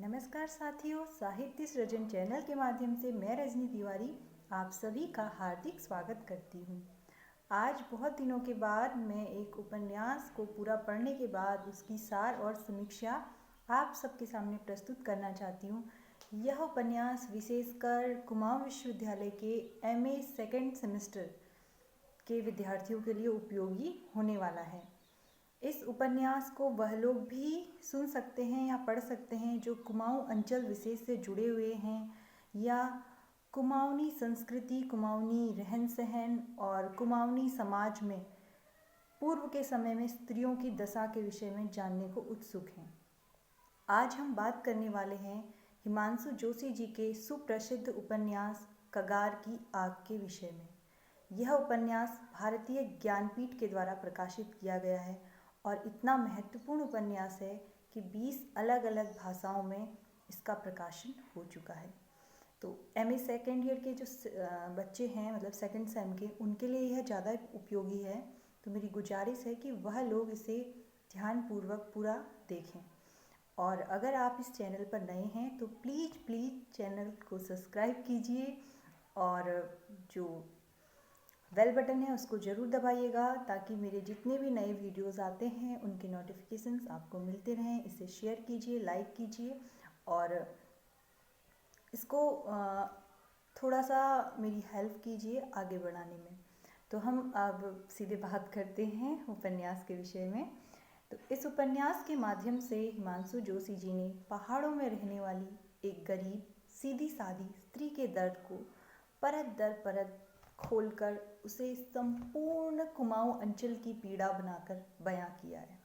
नमस्कार साथियों, साहित्य सृजन चैनल के माध्यम से मैं रजनी तिवारी आप सभी का हार्दिक स्वागत करती हूँ। आज बहुत दिनों के बाद मैं एक उपन्यास को पूरा पढ़ने के बाद उसकी सार और समीक्षा आप सबके सामने प्रस्तुत करना चाहती हूँ। यह उपन्यास विशेषकर कुमाऊं विश्वविद्यालय के MA सेकेंड सेमेस्टर के विद्यार्थियों के लिए उपयोगी होने वाला है। इस उपन्यास को वह लोग भी सुन सकते हैं या पढ़ सकते हैं जो कुमाऊं अंचल विशेष से जुड़े हुए हैं या कुमाऊनी संस्कृति, कुमाऊनी रहन सहन और कुमाऊनी समाज में पूर्व के समय में स्त्रियों की दशा के विषय में जानने को उत्सुक हैं। आज हम बात करने वाले हैं हिमांशु जोशी जी के सुप्रसिद्ध उपन्यास कगार की आग के विषय में। यह उपन्यास भारतीय ज्ञानपीठ के द्वारा प्रकाशित किया गया है और इतना महत्वपूर्ण उपन्यास है कि 20 अलग अलग भाषाओं में इसका प्रकाशन हो चुका है। तो MA सेकेंड ईयर के जो बच्चे हैं, मतलब सेकेंड सेम के, उनके लिए यह ज़्यादा उपयोगी है। तो मेरी गुजारिश है कि वह लोग इसे ध्यानपूर्वक पूरा देखें। और अगर आप इस चैनल पर नए हैं तो प्लीज़ चैनल को सब्सक्राइब कीजिए और जो बेल बटन है उसको ज़रूर दबाइएगा ताकि मेरे जितने भी नए वीडियोस आते हैं उनके नोटिफिकेशंस आपको मिलते रहें। इसे शेयर कीजिए, लाइक कीजिए और इसको थोड़ा सा मेरी हेल्प कीजिए आगे बढ़ाने में। तो हम अब सीधे बात करते हैं उपन्यास के विषय में। तो इस उपन्यास के माध्यम से हिमांशु जोशी जी ने पहाड़ों में रहने वाली एक गरीब सीधी सादी स्त्री के दर्द को परत दर परत खोलकर उसे संपूर्ण कुमाऊं अंचल की पीड़ा बनाकर बयां किया है।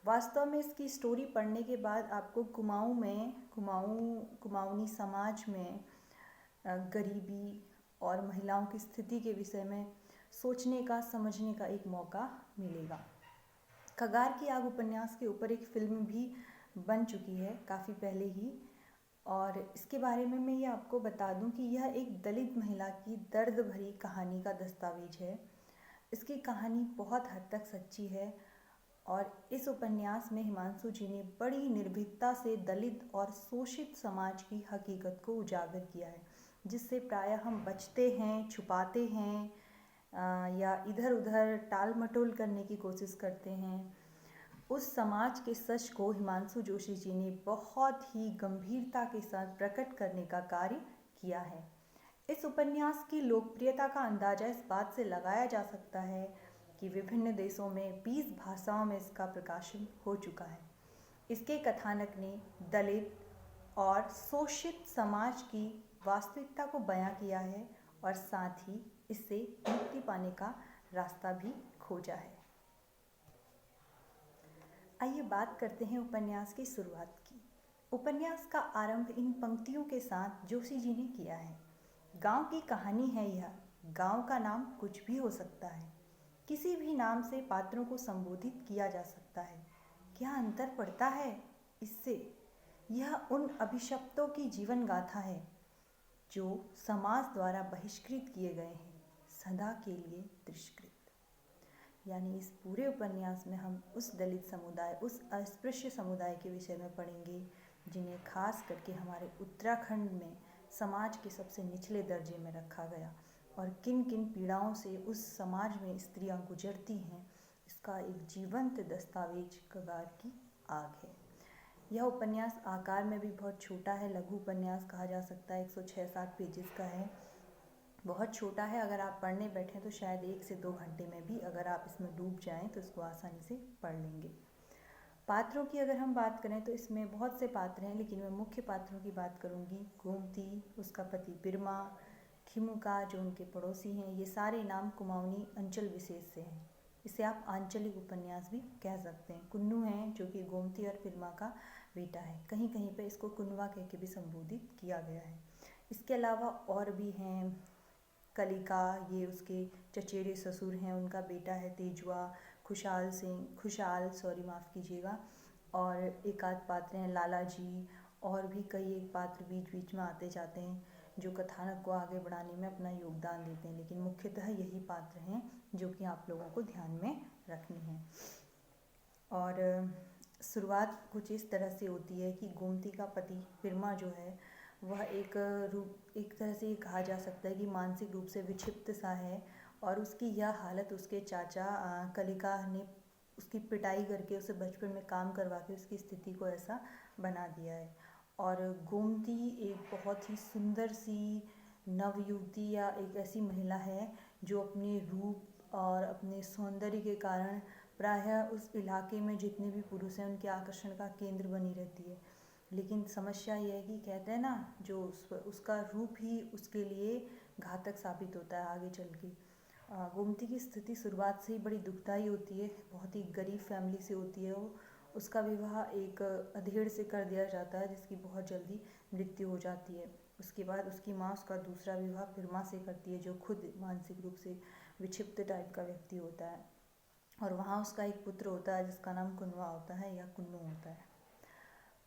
वास्तव में इसकी स्टोरी पढ़ने के बाद आपको कुमाऊनी समाज में गरीबी और महिलाओं की स्थिति के विषय में सोचने का, समझने का एक मौका मिलेगा। कगार की आग उपन्यास के ऊपर एक फिल्म भी बन चुकी है काफ़ी पहले ही, और इसके बारे में मैं ये आपको बता दूं कि यह एक दलित महिला की दर्द भरी कहानी का दस्तावेज है। इसकी कहानी बहुत हद तक सच्ची है और इस उपन्यास में हिमांशु जी ने बड़ी निर्भीकता से दलित और शोषित समाज की हकीकत को उजागर किया है, जिससे प्रायः हम बचते हैं, छुपाते हैं या इधर उधर टाल मटोल करने की कोशिश करते हैं। उस समाज के सच को हिमांशु जोशी जी ने बहुत ही गंभीरता के साथ प्रकट करने का कार्य किया है। इस उपन्यास की लोकप्रियता का अंदाजा इस बात से लगाया जा सकता है कि विभिन्न देशों में 20 भाषाओं में इसका प्रकाशन हो चुका है। इसके कथानक ने दलित और शोषित समाज की वास्तविकता को बयां किया है और साथ ही इससे मुक्ति पाने का रास्ता भी खोजा है। आइए बात करते हैं उपन्यास की शुरुआत की। उपन्यास का आरंभ इन पंक्तियों के साथ जोशी जी ने किया है। गांव की कहानी है यह। गांव का नाम कुछ भी हो सकता है। किसी भी नाम से पात्रों को संबोधित किया जा सकता है। क्या अंतर पड़ता है इससे? यह उन अभिशप्तों की जीवन गाथा है जो समाज द्वारा बहिष्कृत किए गए हैं, सदा के लिए तिरस्कृत। यानी इस पूरे उपन्यास में हम उस दलित समुदाय, उस अस्पृश्य समुदाय के विषय में पढ़ेंगे जिन्हें खास करके हमारे उत्तराखंड में समाज के सबसे निचले दर्जे में रखा गया और किन किन पीड़ाओं से उस समाज में स्त्रियां गुजरती हैं। इसका एक जीवंत दस्तावेज कगार की आग है। यह उपन्यास आकार में भी बहुत छोटा है, लघु उपन्यास कहा जा सकता है। 106-7 पेजेस का है, बहुत छोटा है। अगर आप पढ़ने बैठें तो शायद 1 से 2 घंटे में भी अगर आप इसमें डूब जाएं तो इसको आसानी से पढ़ लेंगे। पात्रों की अगर हम बात करें तो इसमें बहुत से पात्र हैं, लेकिन मैं मुख्य पात्रों की बात करूंगी। गोमती, उसका पति बिरमा, खिमुका जो उनके पड़ोसी हैं, ये सारे नाम कुमाऊनी अंचल विशेष से हैं। इसे आप आंचलिक उपन्यास भी कह सकते हैं। कुन्नू हैं जो कि गोमती और बिरमा का बेटा है। कहीं कहीं पर इसको कुनवा कह के भी संबोधित किया गया है। इसके अलावा और भी हैं। कलिका, ये उसके चचेरे ससुर हैं, उनका बेटा है तेजुआ, खुशाल माफ़ कीजिएगा, और एक आध पात्र हैं लाला जी, और भी कई एक पात्र बीच बीच में आते जाते हैं जो कथानक को आगे बढ़ाने में अपना योगदान देते हैं, लेकिन मुख्यतः यही पात्र हैं जो कि आप लोगों को ध्यान में रखनी है। और शुरुआत कुछ इस तरह से होती है कि गोमती का पति पिरमा जो है वह एक तरह से ये कहा जा सकता है कि मानसिक रूप से विक्षिप्त सा है। और उसकी यह हालत उसके चाचा कलिका ने उसकी पिटाई करके उसे बचपन में काम करवा के उसकी स्थिति को ऐसा बना दिया है। और गोमती एक बहुत ही सुंदर सी नवयुवती या एक ऐसी महिला है जो अपने रूप और अपने सौंदर्य के कारण प्रायः उस इलाके में जितने भी पुरुष हैं उनके आकर्षण का केंद्र बनी रहती है। लेकिन समस्या ये है कि कहते हैं ना, जो उसका रूप ही उसके लिए घातक साबित होता है आगे चल के। गोमती की स्थिति शुरुआत से ही बड़ी दुखदाई होती है। बहुत ही गरीब फैमिली से होती है वो। उसका विवाह एक अधेड़ से कर दिया जाता है जिसकी बहुत जल्दी मृत्यु हो जाती है। उसके बाद उसकी माँ उसका दूसरा विवाह पिरमा से करती है जो खुद मानसिक रूप से विक्षिप्त टाइप का व्यक्ति होता है। और वहाँ उसका एक पुत्र होता है जिसका नाम कुनवा होता है या कुन्नू होता है।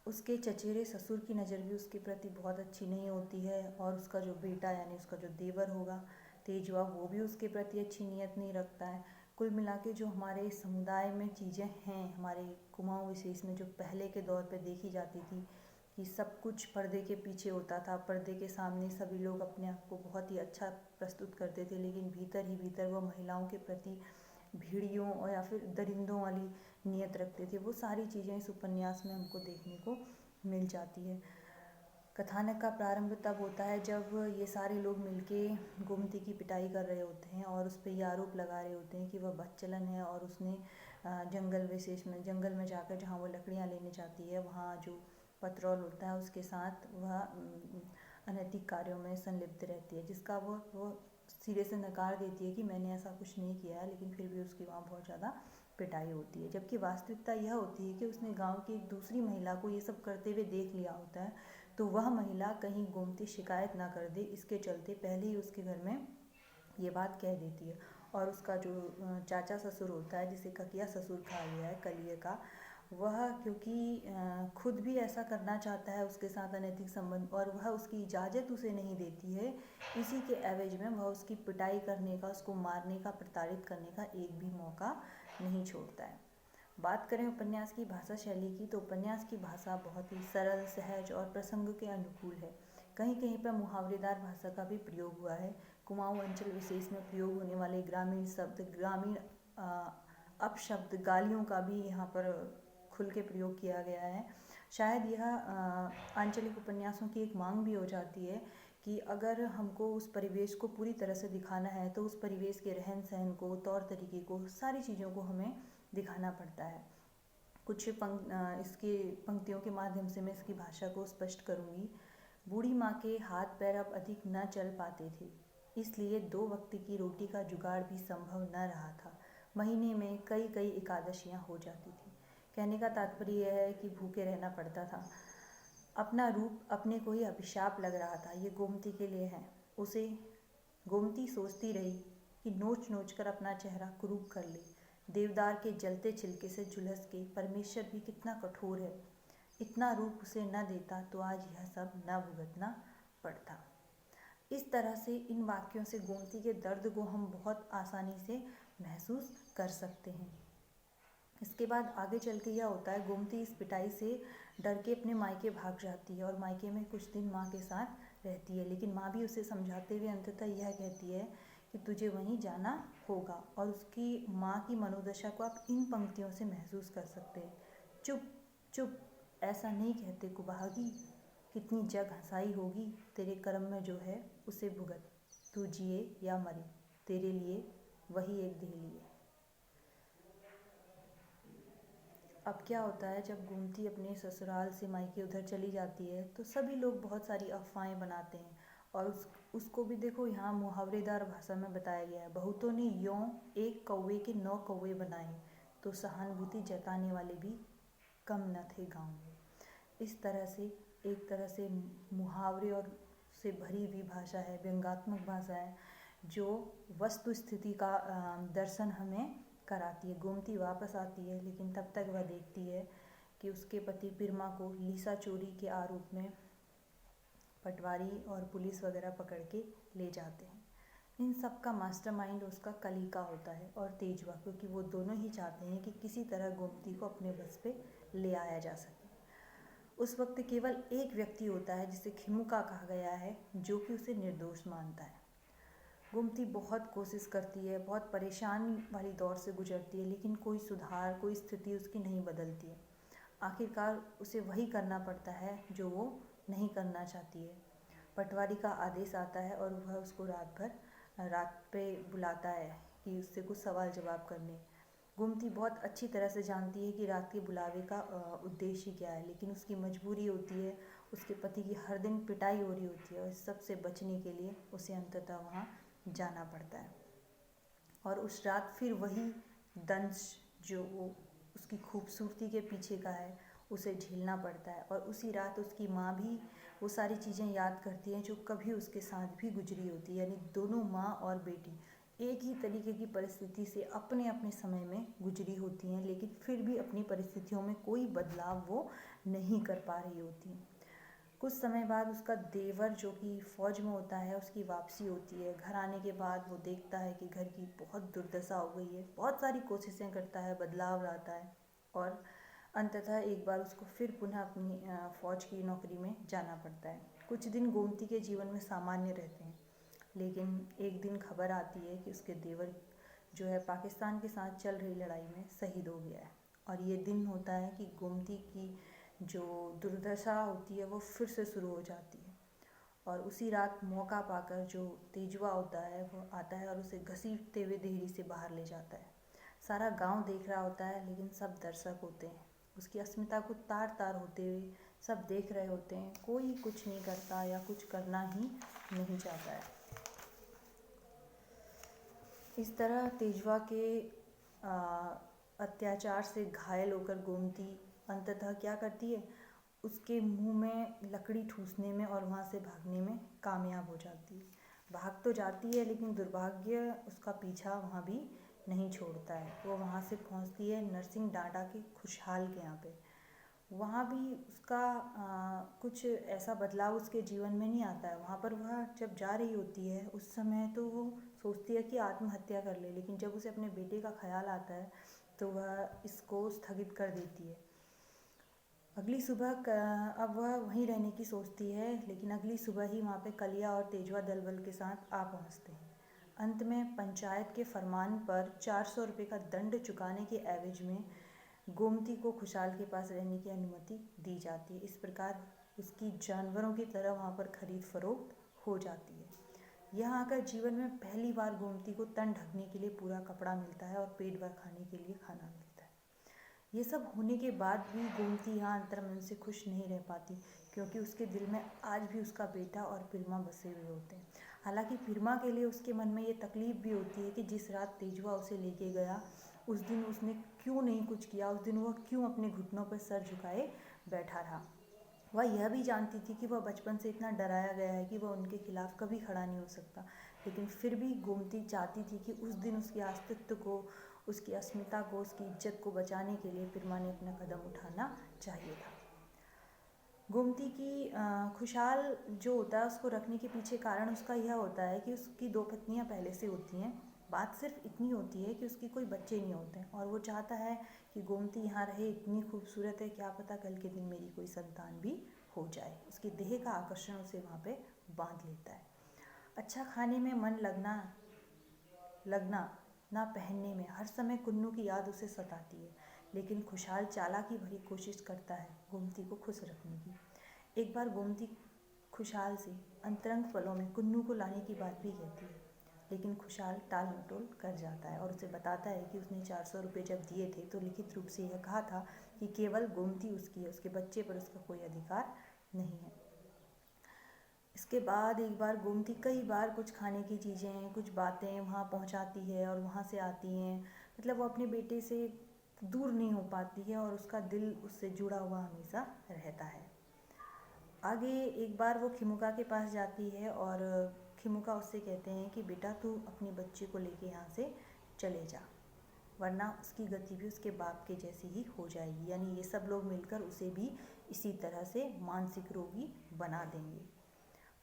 उसके चचेरे ससुर की नज़र भी उसके प्रति बहुत अच्छी नहीं होती है। और उसका जो बेटा यानी उसका जो देवर होगा तेजवा, वो भी उसके प्रति अच्छी नीयत नहीं रखता है। कुल मिला के जो हमारे समुदाय में चीज़ें हैं, हमारे कुमाऊँ विशेष में जो पहले के दौर पे देखी जाती थी कि सब कुछ पर्दे के पीछे होता था, पर्दे के सामने सभी लोग अपने आप को बहुत ही अच्छा प्रस्तुत करते थे, लेकिन भीतर ही भीतर वो महिलाओं के प्रति भेड़ियों और या फिर दरिंदों वाली नीयत रखते थे। वो सारी चीज़ें इस उपन्यास में हमको देखने को मिल जाती है। कथानक का प्रारंभ तब होता है जब ये सारे लोग मिलके गोमती की पिटाई कर रहे होते हैं और उस पर ये आरोप लगा रहे होते हैं कि वह बदचलन है और उसने जंगल में जाकर जहाँ वो लकड़ियाँ लेने जाती है वहाँ जो पतरौल होता है उसके साथ वह अनैतिक कार्यों में संलिप्त रहती है, जिसका वो सिरे से नकार देती है कि मैंने ऐसा कुछ नहीं किया है। लेकिन फिर भी उसकी वहाँ बहुत ज़्यादा पिटाई होती है, जबकि वास्तविकता यह होती है कि उसने गांव की एक दूसरी महिला को ये सब करते हुए देख लिया होता है। तो वह महिला कहीं गोमती शिकायत ना कर दे, इसके चलते पहले ही उसके घर में ये बात कह देती है। और उसका जो चाचा ससुर होता है जिसे ककिया ससुर कहा गया है, कलिए का, वह क्योंकि खुद भी ऐसा करना चाहता है उसके साथ अनैतिक संबंध, और वह उसकी इजाज़त उसे नहीं देती है, इसी के एवज में वह उसकी पिटाई करने का, उसको मारने का, प्रताड़ित करने का एक भी मौका नहीं छोड़ता है। बात करें उपन्यास की भाषा शैली की, तो उपन्यास की भाषा बहुत ही सरल, सहज और प्रसंग के अनुकूल है। कहीं कहीं पर मुहावरेदार भाषा का भी प्रयोग हुआ है। कुमाऊँ अंचल विशेष में प्रयोग होने वाले ग्रामीण शब्द, ग्रामीण अपशब्द, गालियों का भी यहाँ पर खुल के प्रयोग किया गया है। शायद यह आंचलिक उपन्यासों की एक मांग भी हो जाती है कि अगर हमको उस परिवेश को पूरी तरह से दिखाना है तो उस परिवेश के रहन सहन को, तौर तरीके को, सारी चीज़ों को हमें दिखाना पड़ता है। इसके पंक्तियों के माध्यम से मैं इसकी भाषा को स्पष्ट करूँगी। बूढ़ी माँ के हाथ पैर अब अधिक न चल पाते थे, इसलिए 2 वक्त की रोटी का जुगाड़ भी संभव न रहा था। महीने में कई कई एकादशियाँ हो जाती थी। कहने का तात्पर्य यह है कि भूखे रहना पड़ता था। अपना रूप अपने को ही अभिशाप लग रहा था। ये गोमती के लिए है। उसे गोमती सोचती रही कि नोच नोच कर अपना चेहरा कुरूप कर ले। देवदार के जलते छिलके से झुलस के परमेश्वर भी कितना कठोर है। इतना रूप उसे न देता तो आज यह सब न भुगतना पड़ता। इस तरह से इन वाक्यों से गोमती के दर्द को हम बहुत आसानी से महसूस कर सकते हैं। इसके बाद आगे चल के यह होता है, गोमती इस पिटाई से डर के अपने मायके भाग जाती है और मायके में कुछ दिन माँ के साथ रहती है। लेकिन माँ भी उसे समझाते हुए अंततः यह कहती है कि तुझे वहीं जाना होगा। और उसकी माँ की मनोदशा को आप इन पंक्तियों से महसूस कर सकते हैं। चुप चुप, ऐसा नहीं कहते कुभागी, कितनी जग हंसाई होगी, तेरे कर्म में जो है उसे भुगत, तू जिए या मरे, तेरे लिए वही एक देहली है। अब क्या होता है, जब गोमती अपने ससुराल से मायके उधर चली जाती है तो सभी लोग बहुत सारी अफवाहें बनाते हैं। और उसको भी देखो यहाँ मुहावरेदार भाषा में बताया गया है। बहुतों ने यों एक कौवे के 9 कौवे बनाए, तो सहानुभूति जताने वाले भी कम न थे गाँव में। इस तरह से एक तरह से मुहावरे और से भरी हुई भाषा है, व्यंग्यात्मक भाषा है, जो वस्तु स्थिति का दर्शन हमें कराती है। गोमती वापस आती है, लेकिन तब तक वह देखती है कि उसके पति पिरमा को लीसा चोरी के आरोप में पटवारी और पुलिस वगैरह पकड़ के ले जाते हैं। इन सब का मास्टरमाइंड उसका कलिका होता है और तेजवा, क्योंकि वो दोनों ही चाहते हैं कि किसी तरह गोमती को अपने बस पे ले आया जा सके। उस वक्त केवल एक व्यक्ति होता है जिसे खिमुका कहा गया है, जो कि उसे निर्दोष मानता है। गोमती बहुत कोशिश करती है, बहुत परेशानी वाली दौर से गुजरती है, लेकिन कोई सुधार, कोई स्थिति उसकी नहीं बदलती है। आखिरकार उसे वही करना पड़ता है जो वो नहीं करना चाहती है। पटवारी का आदेश आता है और वह उसको रात पे बुलाता है कि उससे कुछ सवाल जवाब करने। गोमती बहुत अच्छी तरह से जानती है कि रात के बुलावे का उद्देश्य क्या है, लेकिन उसकी मजबूरी होती है, उसके पति की हर दिन पिटाई हो रही होती है और इस सब से बचने के लिए उसे अंततः वहाँ जाना पड़ता है। और उस रात फिर वही दंश जो वो उसकी खूबसूरती के पीछे का है, उसे झेलना पड़ता है। और उसी रात उसकी माँ भी वो सारी चीज़ें याद करती हैं जो कभी उसके साथ भी गुजरी होती है। यानी दोनों माँ और बेटी एक ही तरीके की परिस्थिति से अपने अपने समय में गुजरी होती हैं, लेकिन फिर भी अपनी परिस्थितियों में कोई बदलाव वो नहीं कर पा रही होती। कुछ समय बाद उसका देवर जो कि फ़ौज में होता है, उसकी वापसी होती है। घर आने के बाद वो देखता है कि घर की बहुत दुर्दशा हो गई है, बहुत सारी कोशिशें करता है, बदलाव लाता है और अंततः एक बार उसको फिर पुनः अपनी फ़ौज की नौकरी में जाना पड़ता है। कुछ दिन गोमती के जीवन में सामान्य रहते हैं, लेकिन एक दिन खबर आती है कि उसके देवर जो है पाकिस्तान के साथ चल रही लड़ाई में शहीद हो गया है। और ये दिन होता है कि गोमती की जो दुर्दशा होती है वो फिर से शुरू हो जाती है। और उसी रात मौका पाकर जो तेजवा होता है वो आता है और उसे घसीटते हुए देहरी से बाहर ले जाता है। सारा गांव देख रहा होता है, लेकिन सब दर्शक होते हैं। उसकी अस्मिता को तार तार होते हुए सब देख रहे होते हैं, कोई कुछ नहीं करता या कुछ करना ही नहीं चाहता है। इस तरह तेजवा के अत्याचार से घायल होकर गोमती अंततः क्या करती है, उसके मुंह में लकड़ी ठूसने में और वहाँ से भागने में कामयाब हो जाती है। भाग तो जाती है, लेकिन दुर्भाग्य उसका पीछा वहाँ भी नहीं छोड़ता है। वो वहाँ से पहुँचती है नरसिंह डांडा के खुशहाल के यहाँ पे। वहाँ भी उसका कुछ ऐसा बदलाव उसके जीवन में नहीं आता है। वहाँ पर वह जब जा रही होती है उस समय तो वो सोचती है कि आत्महत्या कर ले, लेकिन जब उसे अपने बेटे का ख्याल आता है तो वह इसको स्थगित कर देती है। अगली सुबह अब वह वहीं रहने की सोचती है, लेकिन अगली सुबह ही वहाँ पे कलिया और तेजवा दल बल के साथ आ पहुँचते हैं। अंत में पंचायत के फरमान पर 400 रुपये का दंड चुकाने के एवज में गोमती को खुशहाल के पास रहने की अनुमति दी जाती है। इस प्रकार उसकी जानवरों की तरह वहाँ पर खरीद फरोख्त हो जाती है। यहाँ आकर जीवन में पहली बार गोमती को तन ढकने के लिए पूरा कपड़ा मिलता है और पेट भर खाने के लिए खाना मिलता है। ये सब होने के बाद भी गोमती यहाँ अंतर्मन से खुश नहीं रह पाती, क्योंकि उसके दिल में आज भी उसका बेटा और पिरमा बसे हुए होते हैं। हालांकि पिरमा के लिए उसके मन में ये तकलीफ भी होती है कि जिस रात तेजवा उसे लेके गया उस दिन उसने क्यों नहीं कुछ किया, उस दिन वह क्यों अपने घुटनों पर सर झुकाए बैठा रहा। वह यह भी जानती थी कि वह बचपन से इतना डराया गया है कि वह उनके खिलाफ कभी खड़ा नहीं हो सकता, लेकिन फिर भी गोमती चाहती थी कि उस दिन उसके अस्तित्व को, उसकी अस्मिता को, उसकी इज्जत को बचाने के लिए पिरमा ने अपना कदम उठाना चाहिए था। गोमती की खुशहाल जो होता है उसको रखने के पीछे कारण उसका यह होता है कि उसकी 2 पत्नियां पहले से होती हैं। बात सिर्फ इतनी होती है कि उसकी कोई बच्चे नहीं होते हैं और वो चाहता है कि गोमती यहाँ रहे, इतनी खूबसूरत है, क्या पता कल के दिन मेरी कोई संतान भी हो जाए। उसकी देह का आकर्षण उसे वहाँ पे बांध लेता है। अच्छा खाने में मन लगना ना पहनने में, हर समय कुन्नू की याद उसे सताती है, लेकिन खुशहाल चालाकी भरी कोशिश करता है गोमती को खुश रखने की। एक बार गोमती खुशहाल से अंतरंग फलों में कुन्नू को लाने की बात भी कहती है, लेकिन खुशहाल टाल मटोल कर जाता है और उसे बताता है कि उसने 400 रुपये जब दिए थे तो लिखित रूप से यह कहा था कि केवल गोमती उसकी है, उसके बच्चे पर उसका कोई अधिकार नहीं है। इसके बाद एक बार गोमती कई बार कुछ खाने की चीज़ें, कुछ बातें वहाँ पहुँचाती है और वहाँ से आती हैं। मतलब वो अपने बेटे से दूर नहीं हो पाती है और उसका दिल उससे जुड़ा हुआ हमेशा रहता है। आगे एक बार वो खिमुका के पास जाती है और खिमुका उससे कहते हैं कि बेटा तू अपने बच्चे को लेके यहाँ से चले जा, वरना उसकी गति भी उसके बाप के जैसी ही हो जाएगी। यानी ये सब लोग मिलकर उसे भी इसी तरह से मानसिक रोगी बना देंगे।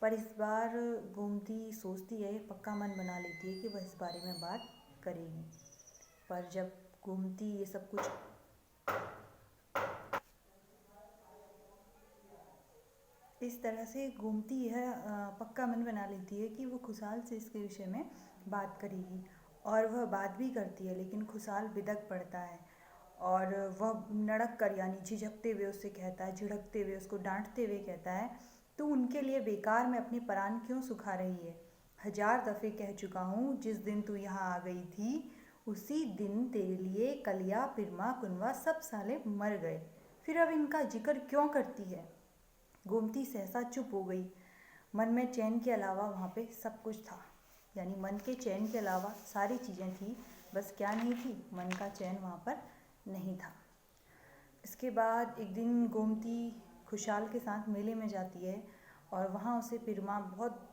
पर इस बार गोमती सोचती है, पक्का मन बना लेती है कि वह इस बारे में बात करेगी। पर जब गोमती ये सब कुछ इस तरह से गोमती यह पक्का मन बना लेती है कि वो खुशहाल से इसके विषय में बात करेगी, और वह बात भी करती है, लेकिन खुशहाल बिदक पड़ता है और वह नड़क कर यानी झिझकते हुए उससे कहता है, झिड़कते हुए उसको डांटते हुए कहता है, तू उनके लिए बेकार में अपने प्राण क्यों सुखा रही है? 1000 दफ़े कह चुका हूँ, जिस दिन तू यहाँ आ गई थी उसी दिन तेरे लिए कलिया पिरमा कुनवा सब साले मर गए, फिर अब इनका जिक्र क्यों करती है? गोमती सहसा चुप हो गई। मन में चैन के अलावा वहाँ पे सब कुछ था, यानी मन के चैन के अलावा सारी चीज़ें थी, बस क्या नहीं थी, मन का चैन वहाँ पर नहीं था। इसके बाद एक दिन गोमती खुशहाल के साथ मेले में जाती है और वहाँ उसे पिरमा बहुत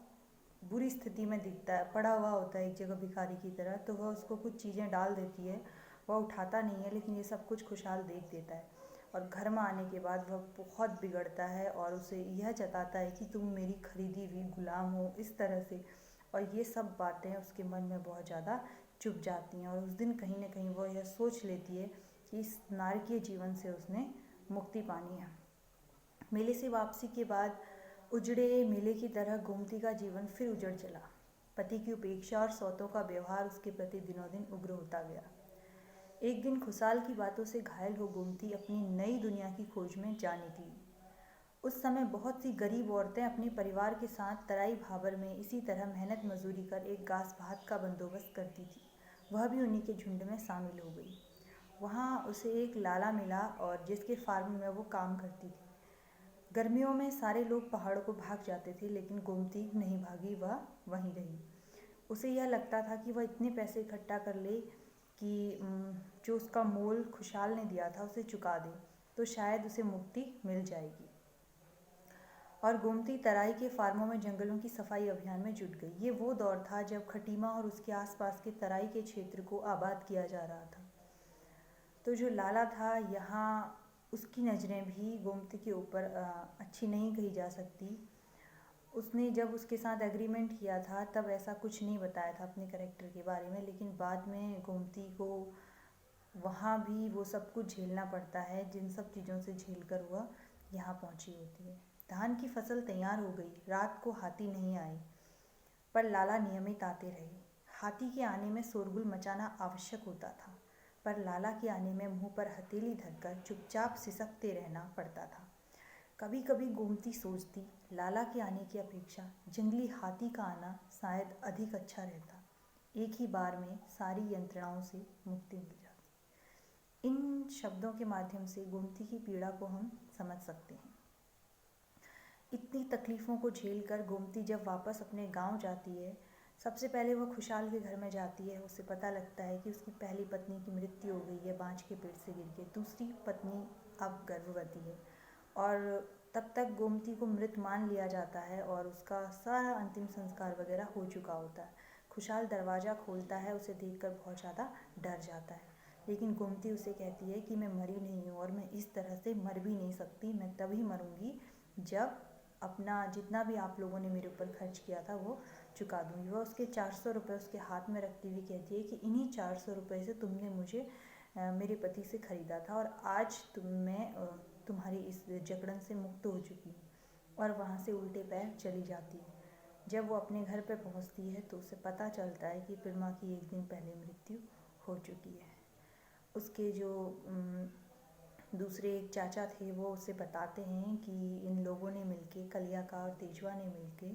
बुरी स्थिति में दिखता है, पड़ा हुआ होता है एक जगह भिखारी की तरह। तो वह उसको कुछ चीज़ें डाल देती है, वह उठाता नहीं है, लेकिन ये सब कुछ खुशहाल देख देता है और घर में आने के बाद वह बहुत बिगड़ता है और उसे यह जताता है कि तुम मेरी खरीदी हुई गुलाम हो, इस तरह से। और ये सब बातें उसके मन में बहुत ज़्यादा चुभ जाती हैं और उस दिन कहीं ना कहीं वह यह सोच लेती है कि इस नारकीय जीवन से उसने मुक्ति पानी है। मेले से वापसी के बाद उजड़े मेले की तरह गोमती का जीवन फिर उजड़ चला। पति की उपेक्षा और सौतों का व्यवहार उसके प्रति दिनों दिन उग्र होता गया। एक दिन खुशहाल की बातों से घायल हो गोमती अपनी नई दुनिया की खोज में जा निकली। उस समय बहुत सी गरीब औरतें अपने परिवार के साथ तराई भाबर में इसी तरह मेहनत मजदूरी कर एक घास भात का बंदोबस्त करती थी। वह भी उन्हीं के झुंड में शामिल हो गई। वहाँ उसे एक लाला मिला और जिसके फार्म में वो काम करती थी। गर्मियों में सारे लोग पहाड़ों को भाग जाते थे, लेकिन गोमती नहीं भागी, वह वहीं रही। उसे यह लगता था कि वह इतने पैसे इकट्ठा कर ले कि जो उसका मोल खुशहाल ने दिया था उसे चुका दे, तो शायद उसे मुक्ति मिल जाएगी। और गोमती तराई के फार्मों में जंगलों की सफाई अभियान में जुट गई। ये वो दौर था जब खटीमा और उसके आसपास के तराई के क्षेत्र को आबाद किया जा रहा था। तो जो लाला था, यहाँ उसकी नज़रें भी गोमती के ऊपर अच्छी नहीं कही जा सकती। उसने जब उसके साथ एग्रीमेंट किया था तब ऐसा कुछ नहीं बताया था अपने कैरेक्टर के बारे में, लेकिन बाद में गोमती को वहाँ भी वो सब कुछ झेलना पड़ता है, जिन सब चीज़ों से झेल कर वह यहाँ पहुँची होती है। धान की फसल तैयार हो गई। रात को हाथी नहीं आए, पर लाला नियमित आते रहे। हाथी के आने में शोरगुल मचाना आवश्यक होता था, पर लाला के आने में मुंह पर हथेली धरकर चुपचाप सिसकते रहना पड़ता था। कभी कभी गोमती सोचती, लाला के आने की अपेक्षा जंगली हाथी का आना शायद अधिक अच्छा रहता। एक ही बार में सारी यंत्रणाओं से मुक्ति मिल जाती। इन शब्दों के माध्यम से गोमती की पीड़ा को हम समझ सकते हैं। इतनी तकलीफ़ों को झेल कर गोमती जब वापस अपने गांव जाती है, सबसे पहले वह खुशहाल के घर में जाती है। उसे पता लगता है कि उसकी पहली पत्नी की मृत्यु हो गई है बाँझ के पेट से गिर के। दूसरी पत्नी अब गर्भवती है और तब तक गोमती को मृत मान लिया जाता है और उसका सारा अंतिम संस्कार वगैरह हो चुका होता है। खुशहाल दरवाज़ा खोलता है, उसे देखकर बहुत ज़्यादा डर जाता है, लेकिन गोमती उसे कहती है कि मैं मरी नहीं हूँ और मैं इस तरह से मर भी नहीं सकती। मैं तभी मरूँगी जब अपना जितना भी आप लोगों ने मेरे ऊपर खर्च किया था वो चुका दूँगी। वह उसके 400 रुपये उसके हाथ में रखती हुई कहती है कि इन्हीं 400 रुपये से तुमने मुझे मेरे पति से ख़रीदा था और आज मैं तुम्हारी इस जकड़न से मुक्त हो चुकी हूँ। और वहाँ से उल्टे पैर चली जाती है। जब वो अपने घर पर पहुँचती है तो उसे पता चलता है कि पिरमा की एक दिन पहले मृत्यु हो चुकी है। उसके जो दूसरे एक चाचा थे वो उसे बताते हैं कि इन लोगों ने मिलके, कलिया का और तेजवा ने मिलके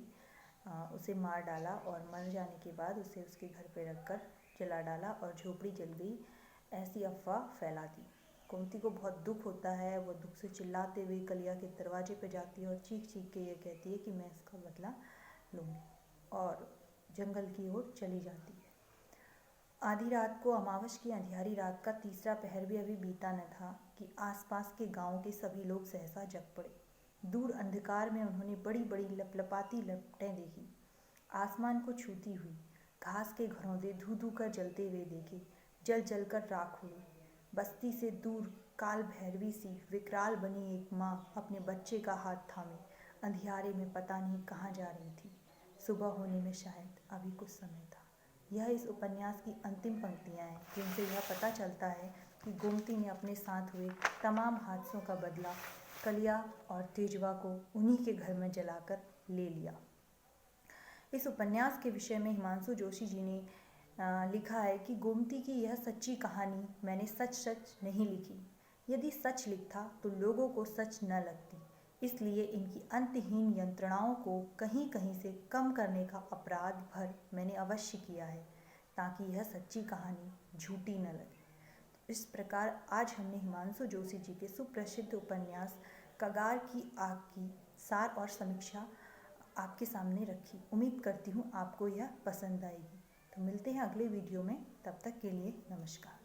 उसे मार डाला और मर जाने के बाद उसे उसके घर पे रखकर जला डाला और झोपड़ी जल गई, ऐसी अफवाह फैला दी। गोमती को बहुत दुख होता है। वो दुख से चिल्लाते हुए कलिया के दरवाजे पे जाती है और चीख चीख के ये कहती है कि मैं इसका बदला लूँगी, और जंगल की ओर चली जाती है। आधी रात को, अमावस की अंधियारी रात का तीसरा पहर भी अभी बीता न था कि आसपास के गांव के सभी लोग सहसा जग पड़े। दूर अंधकार में उन्होंने बड़ी बड़ी लपलपाती लपटें देखी, आसमान को छूती हुई। घास के घरौंदे धू धू कर जलते हुए देखे, जल जल कर राख हुए। बस्ती से दूर काल भैरवी सी विकराल बनी एक माँ अपने बच्चे का हाथ थामे अंधियारे में पता नहीं कहाँ जा रही थी। सुबह होने में शायद अभी कुछ समय था। यह इस उपन्यास की अंतिम पंक्तियाँ हैं, जिनसे यह पता चलता है कि गोमती ने अपने साथ हुए तमाम हादसों का बदला कलिया और तेजवा को उन्हीं के घर में जलाकर ले लिया। इस उपन्यास के विषय में हिमांशु जोशी जी ने लिखा है कि गोमती की यह सच्ची कहानी मैंने सच नहीं लिखी। यदि सच लिखता तो लोगों को सच न लगती, इसलिए इनकी अंतहीन यंत्रणाओं को कहीं कहीं से कम करने का अपराध भर मैंने अवश्य किया है, ताकि यह सच्ची कहानी झूठी न लगे। इस प्रकार आज हमने हिमांशु जोशी जी के सुप्रसिद्ध उपन्यास कगार की आग की सार और समीक्षा आपके सामने रखी। उम्मीद करती हूँ आपको यह पसंद आएगी। तो मिलते हैं अगले वीडियो में, तब तक के लिए नमस्कार।